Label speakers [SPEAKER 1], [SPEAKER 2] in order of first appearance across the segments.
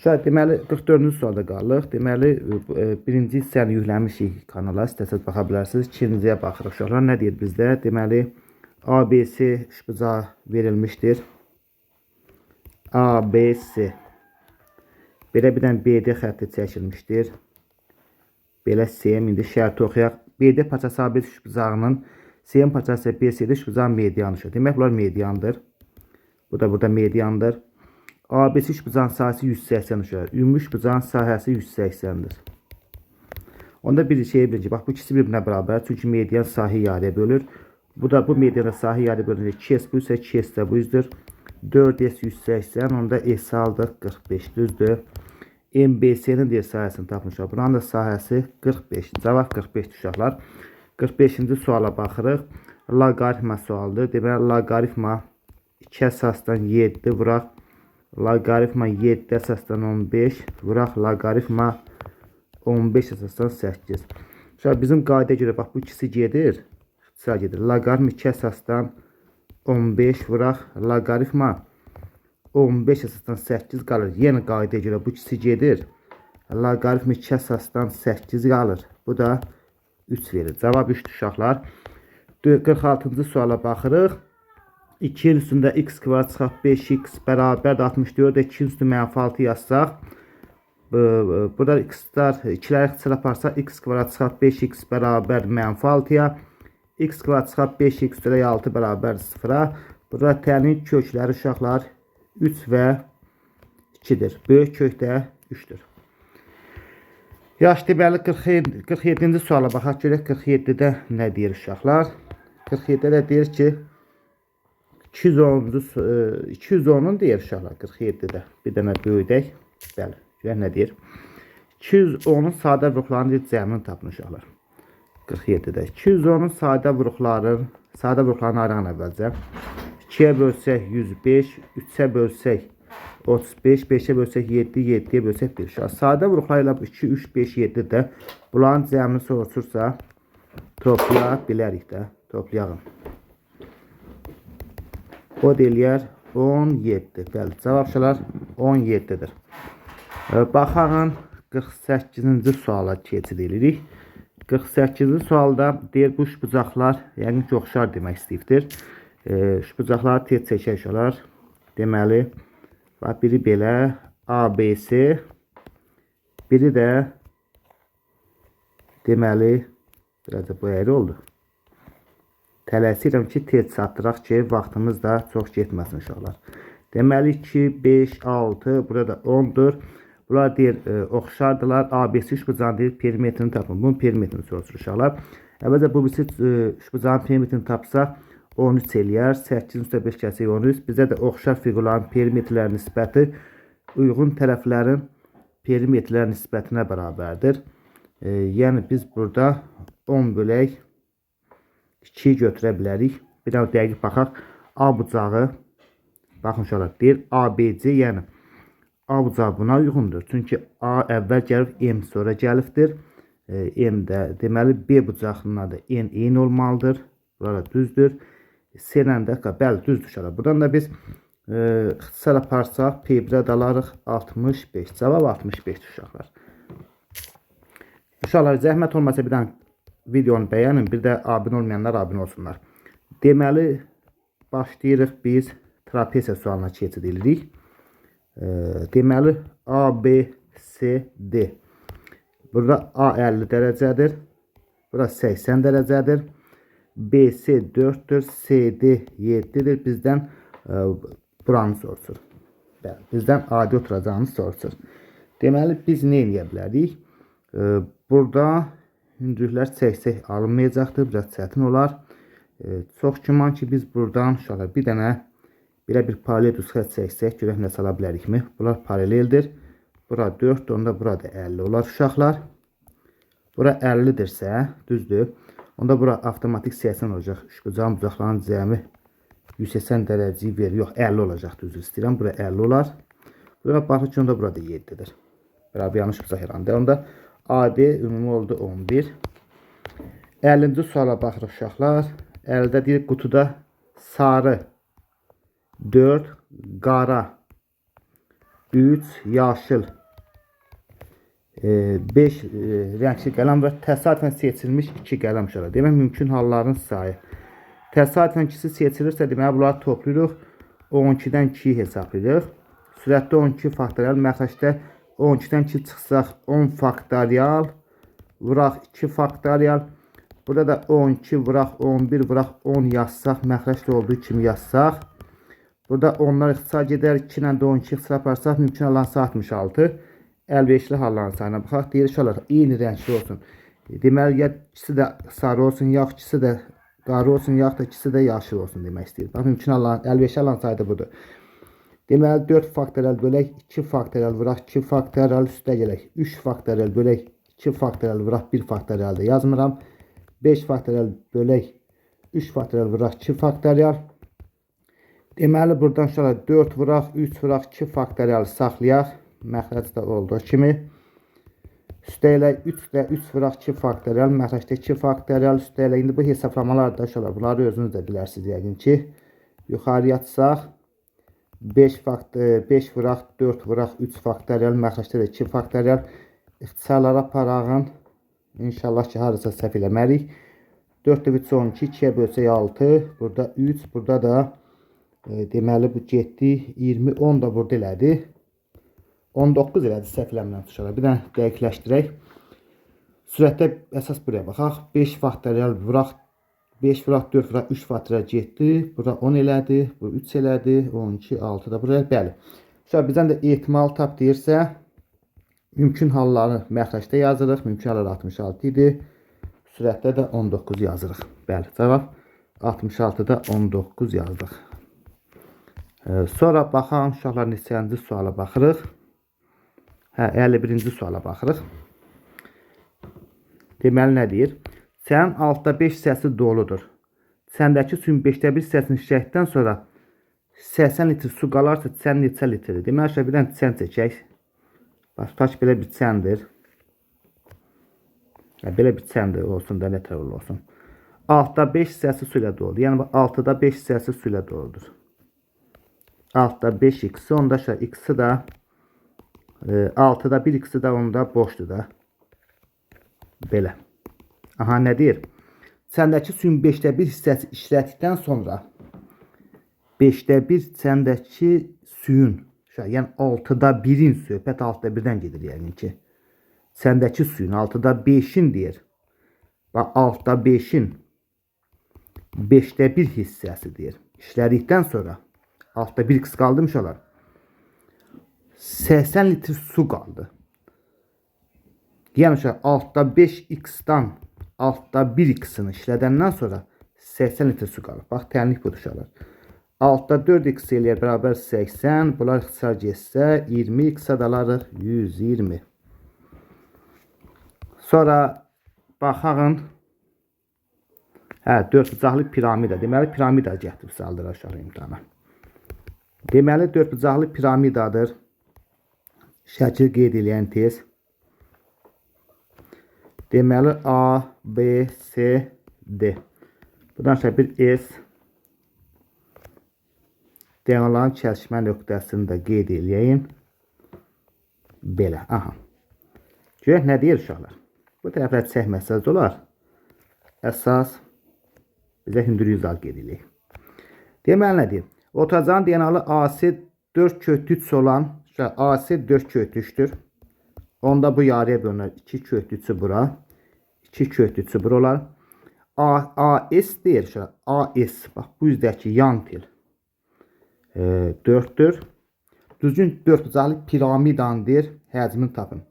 [SPEAKER 1] Uşaq, deməli 44-cü sualda qalıq. Deməli birinci hissəni yükləmişik kanala. İstəsəz baxa bilərsiniz. İkinciyə baxırıq uşaqlar. Nə deyir bizdə? Deməli ABC üçbucağı verilmişdir. ABC. Belə bir dənə BD xətti çəkilmişdir. Belə SEM indi şərti oxuyaq. BD parçası ABC üçbucağının SEM parçası BCD üçbucağın medianıdır. Demək bunlar mediandır. Bu da burada mediandır. ABC üçbucağın sahəsi 180 uşaq. Ümumi üçbucağın sahəsi 180'dir. Onda bir şey bilinci. Bax bu ikisi bir-birinə bərabər. Çünki median sahə yarıya bölür. Bu mediana sahə yarıya bölünür. 2S bu isə 2S də bu üzdür. 4S 180. Onda S aldıq 45 düzdür. MBC'nin deyir sahəsini tapmışıq. Buranın da sahəsi 45. Cavab 45 uşaqlar. 45-ci suala baxırıq. Loqaritma sualdır. Deməli loqaritma 2 əsasdan 7 vuraq. Loqaritma 7 əsasdan 15 vuraq. Loqaritma 15 əsasdan 8. Uşaq bizim qaydaya görə bax bu ikisi gedir. İxtisar gedir. Loqaritma 2 əsasdan 15 vuraq. Loqaritma 15 əsasdan 8 qalır. Yenə qaydaya görə bu ikisi gedir. Loqaritma 2 əsasdan 8 qalır. Bu da 3 verir. Cavab 3'dür uşaqlar. 46-cı suala baxırıq. 2'nin üstündə x kvadrat çıxaq 5x bərabər 64. 2'nin üstü -6 yazsaq. Burada x'lar 2'ləri ixtisar aparsaq x kvadrat çıxaq 5x bərabər -6'ya. X kvadrat çıxaq 5x üstəlik 6 bərabər 0'a. Burada tənin kökləri uşaqlar 3 və 2'dir. Böyük kökdə 3'dür. Yaş deməli 47-ci suala baxaq görək 47-də nə deyir uşaqlar? 47-də deyir ki 210'un deyir uşaqlar 47-də. Bir dənə böyüdək. Bəli, görək nə deyir? 210'un sadə vuruqlarının cəmini tapın uşaqlar. 47-də. 210'un sadə vuruqlarını ayıraq əvvəlcə. 2'yə bölsək 105, 3'ə bölsək 35, 5'ə bölsək 7, 7'yə bölsək 1. Sadə vuruqlarıyla 2, 3, 5, 7 də bunların cəmini soruşursa toplaya bilərik də. Toplayalım. O deyilər 17. Bəli, cavabçılar 17'dir. Baxarın 48-ci suala keçirik. 48-ci sualda deyir bu üçbucaqlar yəqin ki oxşar demək istəyibdir. Üçbucaqları tez çəkək uşaqlar. Deməli biri belə ABC, biri də deməli biraz da bu əyri oldu. Tələsirəm ki tez çatdıraq ki vaxtımız da çox getməsin uşaqlar. Deməli 2, 5, 6 burada 10'dur. Bunlar deyir oxşardılar. ABC üçbucağın deyir perimetrini tapın. Bunun perimetrini soruşur uşaqlar. Əvvəlcə bu birisi üçbucağın perimetrini tapsaq 13 eləyər. 8 üstə 5 gəlsək 13. Bizə də oxşar fiqurların perimetrlərin nisbəti uyğun tərəflərin perimetrlərin nisbətinə bərabərdir. Yəni biz burada 10 bölək 2'yi götürə bilərik. Bir daha dəqiq baxaq. A bucağı baxın uşaqlar deyir ABC yəni A bucağı buna uyğundur. Çünki A əvvəl gəlib M sonra gəlibdir. M də deməli B bucağına da N eyni olmalıdır. Burada düzdür. C ilə də bəli düzdür uşaqlar. Buradan da biz ixtisar aparsaq P1'ə dalarıq 65. Cavab 65 uşaqlar. Uşaqlar zəhmət olmasa bir dənə videonu bəyənin. Bir də abunə olmayanlar abunə olsunlar. Deməli başlayırıq biz trapesiya sualına keçirik. Deməli A, B, C, D. Burada A 50 dərəcədir. Burada 80 dərəcədir. BC 4'dür. CD 7'dir. Bizdən buranı soruşur. Bizdən adi oturacağını soruşur. Deməli biz nə edə bilərik? Burada hündürlüklər çəksək alınmayacaqdır. Biraz çətin olar. Çox güman ki biz buradan uşaqlar bir dənə belə bir paralel xətt çəksək görək nə sala bilərikmi? Bunlar paraleldir. Bura 4, onda burada 50 olar uşaqlar. Bura 50'dirsə, düzdür. Onda bura avtomatik 80 olacaq. Üçbucağın bucaqlarının cəmi 180 dərəcəyi verir. Yox, 50 olacaq düzdür. İstəyirəm bura 50 olar. Bura baxır ki onda burada 7'dir. Bura bir yanlış bucaq yarandı. Onda AD ümumi oldu 11. 50-ci suala baxırıq uşaqlar. 50'də deyir qutuda sarı 4, qara 3 yaşıl, 5 rəngli qələm və təsadüfən seçilmiş 2 qələm uşaqlar. Demək mümkün halların sayı. Təsadüfən ikisi seçilirsə, demək bunları toplayırıq. 12-dən 2 hesablayırıq. Sürətdə 12 faktorial, məxrəcdə 12-dən 2 çıxsaq 10 faktorial, vuraq 2 faktorial. Burada da 12 vuraq 11 vuraq 10 yazsaq, məxrəcdə olduğu kimi yazsaq. Burada onlar ixtisar gedər, 2 ilə də 12 ixtisar aparsaq, mümkün halların 66. Əlverişli halların sayına baxaq. Deyir uşaqlar, eyni rəngli olsun. Deməli, ya ikisi də sarı olsun, yaxud ikisi də qarı olsun, yaxud da ikisi də yaşıl olsun demək istəyir. Bax, mümkün halların, əlverişli halların sayı da budur. Deməli, 4 faktorial bölək, 2 faktorial vuraq, 2 faktorial üstə gələk. 3 faktorial bölək, 2 faktorial vuraq, 1 faktorial da yazmıram. 5 faktorial bölək, 3 faktorial vuraq, 2 faktorial. Deməli, buradan uşaqlar 4 vuraq, 3 vuraq, 2 faktorial saxlayaq. Məxrəcdə olduğu kimi. Üstə ilə 3 də 3 vuraq 2 faktorial, məxrəcdə 2 faktorial üstə ilə. İndi bu hesablamalar da uşaqlar, bunları özünüz də bilərsiniz yəqin ki. Yuxarıya atsaq 5 vuraq, 4 vuraq, 3 faktorial, məxrəcdə də 2 faktorial. İxtisarlara aparağın. İnşallah ki, harasa səhv eləmərik. 4 də 3 12, 2-yə bölsək 6. Burada 3, burada da deməli bu getdi 20, 10 da burada elədi. 19 elədi səhv eləmirəm uşaqlar. Bir dənə dəqiqləşdirək. Sürətdə əsas buraya baxaq. 5 faktorial vuraq, 5 vuraq, 4 vuraq, 3 faktorial getdi. Burada 10 elədi, bu 3 elədi, 12, 6 da buraya. Bəli. Uşaqlar bizdən də ehtimal tap deyirsə, mümkün halları məxrəcdə yazırıq. Mümkün halları 66 idi. Sürətdə də 19 yazırıq. Bəli, cavab 66-da 19 yazdıq. Sonra baxaq uşaqlar neçənci suala baxırıq. 51-ci suala baxırıq. Deməli nə deyir? Sənin altda 5 hissəsi doludur. Səndəki suyun 5də 1 hissəsini şəkdən sonra 80 litr su qalarsa sən neçə litrdir? Deməli, bir dənə çən çəkək. Bax, tutaq belə bir çəndir. Belə bir çəndir olsun da, nə tərəvəl olsun. Altda 5 hissəsi su ilə doludur. Yəni, 6-da 5 hissəsi su ilə doludur. Altda 5 x-i, onda x-i da 6-da 1 x-i də onda boşdur da. Belə. Aha, nə deyir? Səndəki suyun 5də 1 hissəsi işlətdikdən sonra 5də 1 səndəki suyun, yəni 6-da 1-in söhbət 6-da 1-dən gedir yəni ki. Səndəki suyun 6-da 5-in deyir. Bax, 6-da 5-in 5də 1 hissəsi deyir. İşlədikdən sonra 6-da 1 x qaldı uşaqlar. 80 litr su qaldı. Yəni uşaqlar, 6-da 5x-dan 6-da 1x-ini işlədəndən sonra 80 litr su qalır. Bax, tənlik budur uşaqlar. 6-da 4x eləyər bərabər 80. Bunlar ixtisar getsə 20x adalarıq 120. Sonra baxağın 4 bucaqlı piramida. Deməli, piramida gətirib saldır aşağı imtihana. Deməli, 4 bucaqlı piramidadır. Şəkil qeyd eləyən tez. Deməli, A, B, C, D. Buradan bir S. Diaqonalların kəsişmə nöqtəsini də qeyd eləyəyim. Belə, aha. Görək, nə deyir uşaqlar? Bu tərəflər çəkməsəz olar. Əsas bizə hündür yüzal qeyd eləyək. Deməli, nə deyir? Oturacağın diaqonalı AC 4 kötüç olan AC 4 kötüçdür. Onda bu yarıya bölünür. 2 kötüçü bura. 2 kötüçü bura olar. AS deyir. AS. Bax, bu yüzdəki yan tel 4'dür. Düzgün 4 bucaqlı piramidandır. Həcmini tapın.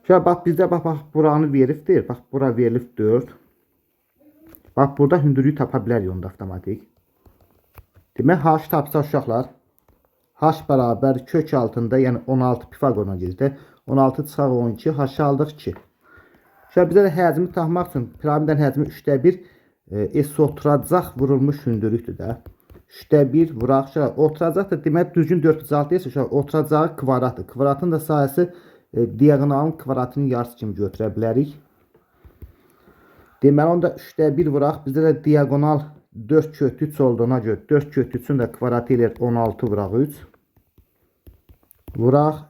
[SPEAKER 1] Şöyle bax, bizdə bax, buranı veribdir. Bax, bura verilib 4. Bax, burada hündürlüyü tapa bilərik onda avtomatik. Demək, H tapsa uşaqlar. H bərabər kök altında, yəni 16 Pifagoruna gedir. 16 çıxaq 12, H aldıq 2. Şöyle bizə də həcmi tapmaq üçün piramidanın həcmi 3də 1 S oturacaq vurulmuş hündürlükdür də. 3də 1 vuraq. Şöyle oturacaq da demək düzgün 4 bucaq deyirsə, şöyle oturacağı kvadratdır. Kvadratın da sayəsi diaqonalın kvadratının yarısı kimi götürə bilərik. Deməli, onda 3də 1 vuraq. Bizdə də diaqonal 4 kötü 3 olduğuna görə 4 kötü 3'ün də kvadratı eləyir 16 vuraq 3. Vuraq.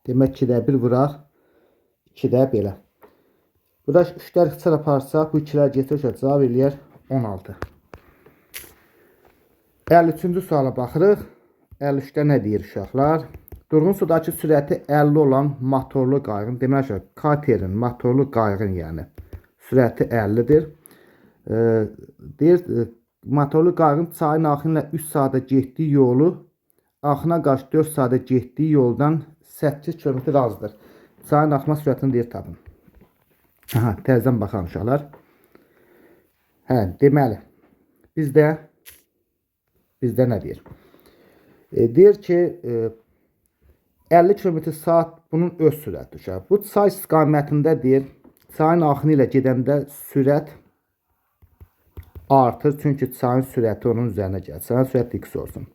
[SPEAKER 1] Demək 2-də 1 vuraq. 2-də belə. Burada 3-lər xıçar aparsaq, bu 2-lər getirir, cavab eləyər 16. 53-cü suala baxırıq. 53-də nə deyir uşaqlar? Durğun sudakı sürəti 50 olan motorlu qayığın, demək katerin, motorlu qayığın yəni sürəti 50-dir. Deyir, motorlu qayığın çayın axını ilə 3 saatə getdiyi yolu axına qarşı 4 saatə getdiyi yoldan 8 km azdır. Çayın axma sürətini deyir tapın. Aha, təzədən baxan uşaqlar. Hə, deməli, bizdə nə deyir? Deyir ki, 50 km/saat bunun öz sürəti uşaq. Bu çay istiqamətində deyir, çayın axını ilə gedəndə sürət artır. Çünki çayın sürəti onun üzərinə gəlir. Çayın sürəti x olsun.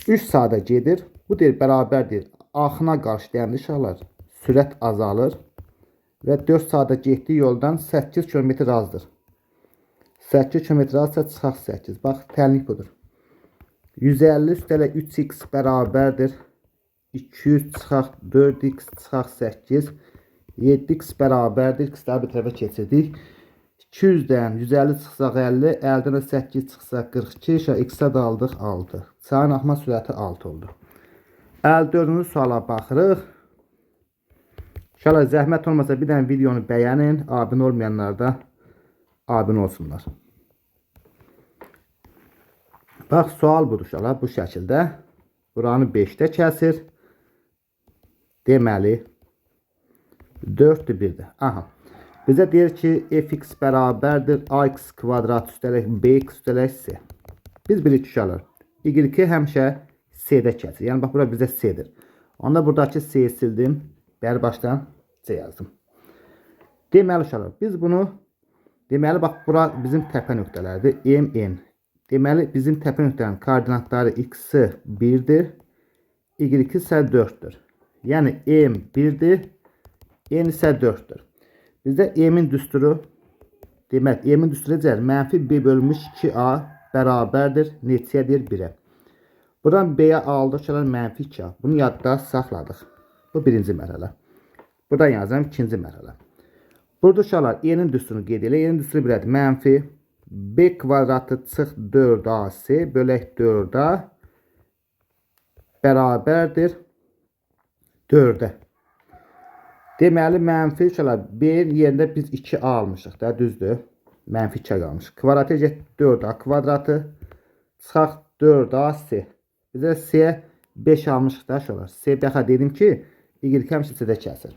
[SPEAKER 1] 3 saatə gedir. Bu deyir, bərabərdir. Axına qarşı deyəndə uşaqlar, sürət azalır. Və 4 saatə getdiyi yoldan 8 km azdır. 8 km azsa çıxaq 8. Bax, təlinlik budur. 150 üstələ 3x bərabərdir. 200 çıxaq 4x çıxaq 8. 7x bərabərdir. X-ləri bir tərəfə keçirdik. 200-dən 150 çıxsaq 50. 50-dən 8 çıxsaq 42. X-ə də aldıq 6. Çayın axma sürəti 6 oldu. 54-cü suala baxırıq. İnşallah zəhmət olmasa bir dənə videonu bəyənin. Abunə olmayanlar da abunə olsunlar. Bax, sual budur uşaqlar, bu şəkildə. Buranı 5-də kəsir. Deməli, 4-dür 1-də. Aha. Bizə deyir ki, fx bərabərdir ax kvadrat üstəlik bx üstəlik c. Biz bilirik uşaqlar, y həmişə c-də kəsir. Yəni, bax, bura bizə c-dir. Onda buradakı c-yi sildim. Bəri başdan c yazdım. Deməli uşaqlar, biz bunu, deməli, bax, bura bizim təpə nöqtələrdir. MN. Deməli, bizim təpə nöqtənin koordinatları x-i 1-dir, y-i isə 4-dür. Yəni, m 1-dir, n isə 4-dür. Bizdə m-in düsturu, demək, m-in düsturu cəhər, mənfi b bölmüş 2a bərabərdir, neçəyədir 1-ə. Buradan b-yə aldıq, mənfi 2a. Bunu yadda saxladıq. Bu birinci mərhələ. Buradan yazıram, ikinci mərhələ. Burada uşaqlar, n-in düsturunu qeyd elə. N-in düsturu belədir, mənfi b kvadratı çıx 4ac bölək 4a bərabərdir 4-ə. Deməli, mənfi uşaqlar, b-in yerində biz 2a almışıq da, düzdür. Mənfi 2 qalmış. Kvadratı get 4a kvadratı çıxaq 4ac. Bizə c 5 almışıq da uşaqlar. C dəxə dedim ki, y həmişə c-də kəsir.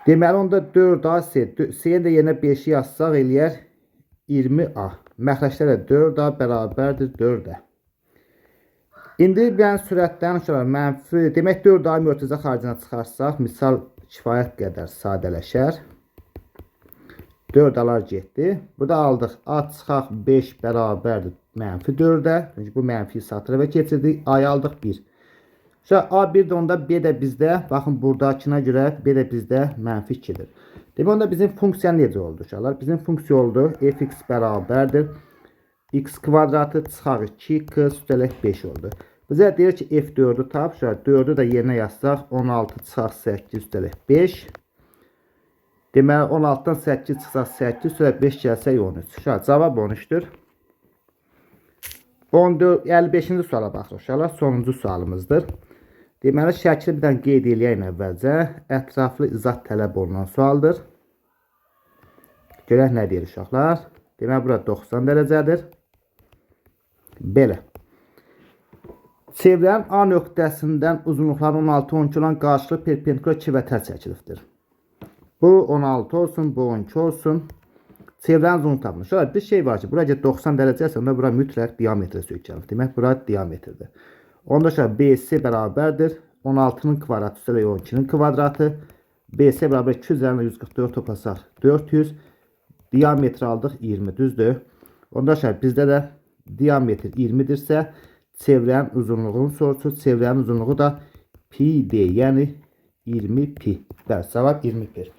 [SPEAKER 1] Deməli, onda 4ac, c-nin də yerinə 5-i yazsaq eləyər 20a. Məxrəclərə 4a bərabərdir 4-ə. İndi mən sürətdən uşaqlar mənfi, demək 4a mörtəzə xaricına çıxarsaq, misal kifayət qədər sadələşər. 4-alar getdi. Burada aldıq a çıxaq 5 bərabərdir mənfi 4-ə. Çünki bu mənfi satır və keçirdik. A-yı aldıq 1. A1 də onda B də bizdə, baxın buradakına görə B də bizdə mənfi 2-dir. Demək, onda bizim funksiya necə oldu uşaqlar? Bizim funksiya oldu fx bərabərdir x kvadratı çıxaq 2x üstəlik 5 oldu. Bizə deyir ki, f4-ü tap, 4-ü də yerinə yazsaq 16 çıxaq 8 üstəlik 5. Deməli, 16-dan 8 çıxsaq 8 üstəlik 5 gəlsək 13. Cavab 13-dür. 55-ci suala baxırıq uşaqlar, sonuncu sualımızdır. Deməli, şəkli bir dənə qeyd eləyək əvvəlcə. Ətraflı izah tələb olunan sualdır. Görək nə deyir uşaqlar. Deməli, bura 90 dərəcədir. Belə. Çevrənin A nöqtəsindən uzunluqları 16-12 olan qarşılıqlı perpendikular kivətər çəkilibdir. Bu 16 olsun, bu 12 olsun. Çevrənin uzunluğunu tapılmış. Bir şey var ki, buraya 90 dərəcəsə, onda bura mütləq diametrə söykənir. Demək, bura diametrdir. Onda BC bərabərdir 16-nın kvadratı üstəlik 12-nin kvadratı. BC bərabər 2 üzərinə 144 toplasaq 400. Diametri aldıq 20, düzdür. Onda bizdə də diametr 20-dirsə, çevrənin uzunluğunu soruşur. Çevrənin uzunluğu da pi-dir, yəni 20 pi. Cavab 20 pi.